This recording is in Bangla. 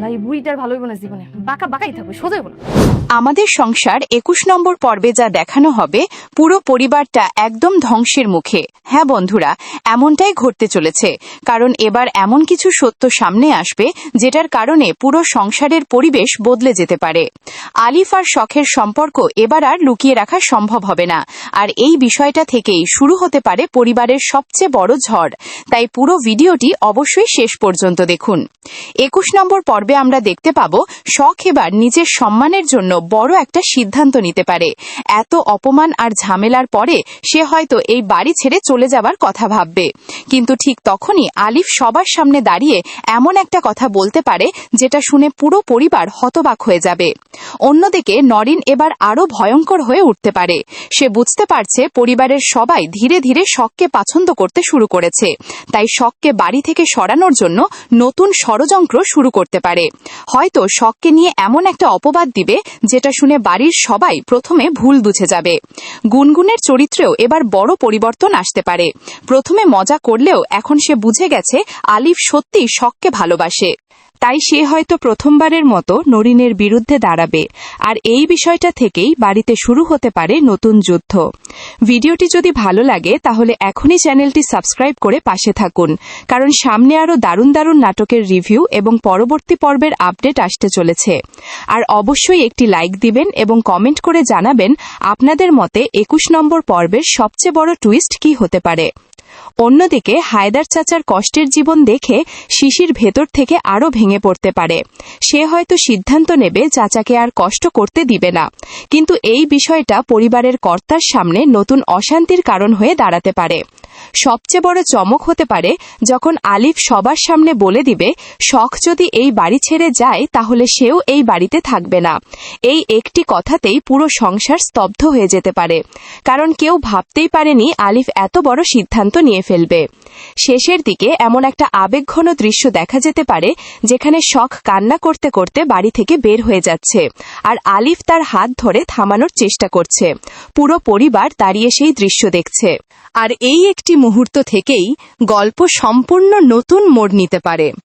আল্লাহ, এই বুড়িটার ভালো হইব না জীবনে, বাঁকা বাঁকাই থাকবে, সোজা হইব না। আমাদের সংসার 21 নম্বর পর্বে যা দেখানো হবে, পুরো পরিবারটা একদম ধ্বংসের মুখে। হ্যাঁ বন্ধুরা, এমনটাই ঘটতে চলেছে, কারণ এবার এমন কিছু সত্য সামনে আসবে যেটার কারণে পুরো সংসারের পরিবেশ বদলে যেতে পারে। আলিফ আর শখের সম্পর্ক এবার আর লুকিয়ে রাখা সম্ভব হবে না, আর এই বিষয়টা থেকেই শুরু হতে পারে পরিবারের সবচেয়ে বড় ঝড়। তাই পুরো ভিডিওটি অবশ্যই শেষ পর্যন্ত দেখুন। 21 নম্বর পর্বে আমরা দেখতে পাবো শখ এবার নিজের সম্মানের জন্য বড় একটা সিদ্ধান্ত নিতে পারে। এত অপমান আর ঝামেলার পরে সে হয়তো এই বাড়ি ছেড়ে চলে যাবার কথা ভাববে, কিন্তু ঠিক তখনই আলিফ সবার সামনে দাঁড়িয়ে এমন একটা কথা বলতে পারে যেটা শুনে পুরো পরিবার হতবাক হয়ে যাবে। অন্যদিকে নরিন এবার আরো ভয়ঙ্কর হয়ে উঠতে পারে। সে বুঝতে পারছে পরিবারের সবাই ধীরে ধীরে শখকে পছন্দ করতে শুরু করেছে, তাই শখকে বাড়ি থেকে সরানোর জন্য নতুন ষড়যন্ত্র শুরু করতে পারে। হয়তো শখকে নিয়ে এমন একটা অপবাদ দিবে যেটা শুনে বাড়ির সবাই প্রথমে ভুল বুঝে যাবে। গুনগুনের চরিত্রেও এবার বড় পরিবর্তন আসতে পারে। প্রথমে মজা করলেও এখন সে বুঝে গেছে আলিফ সত্যিই শখকে ভালোবাসে, তাই সে হয়তো প্রথমবারের মতো নরিনের বিরুদ্ধে দাঁড়াবে। আর এই বিষয়টা থেকেই বাড়িতে শুরু হতে পারে নতুন যুদ্ধ। ভিডিওটি যদি ভালো লাগে তাহলে এখনই চ্যানেলটি সাবস্ক্রাইব করে পাশে থাকুন, কারণ সামনে আরও দারুণ দারুণ নাটকের রিভিউ এবং পরবর্তী পর্বের আপডেট আসতে চলেছে। আর অবশ্যই একটি লাইক দিবেন এবং কমেন্ট করে জানাবেন আপনাদের মতে 21 নম্বর পর্বের সবচেয়ে বড় টুইস্ট কি হতে পারে। অন্যদিকে হায়দার চাচার কষ্টের জীবন দেখে শিশির ভেতর থেকে আরও ভেঙে পড়তে পারে। সে হয়তো সিদ্ধান্ত নেবে চাচাকে আর কষ্ট করতে দিবে না, কিন্তু এই বিষয়টা পরিবারের কর্তার সামনে নতুন অশান্তির কারণ হয়ে দাঁড়াতে পারে। সবচেয়ে বড় চমক হতে পারে যখন আলিফ সবার সামনে বলে দিবে শখ যদি এই বাড়ি ছেড়ে যায় তাহলে সেও এই বাড়িতে থাকবে না। এই একটি কথাতেই পুরো সংসার স্তব্ধ হয়ে যেতে পারে, কারণ কেউ ভাবতেই পারেনি আলিফ এত বড় সিদ্ধান্ত নিয়ে ফেলবে। শেষের দিকে এমন একটা আবেগঘন দৃশ্য দেখা যেতে পারে যেখানে শখ কান্না করতে করতে বাড়ি থেকে বের হয়ে যাচ্ছে, আর আলিফ তার হাত ধরে থামানোর চেষ্টা করছে। পুরো পরিবার দাঁড়িয়ে সেই দৃশ্য দেখছে, আর এই একটি মুহূর্ত থেকেই গল্প সম্পূর্ণ নতুন মোড় নিতে পারে।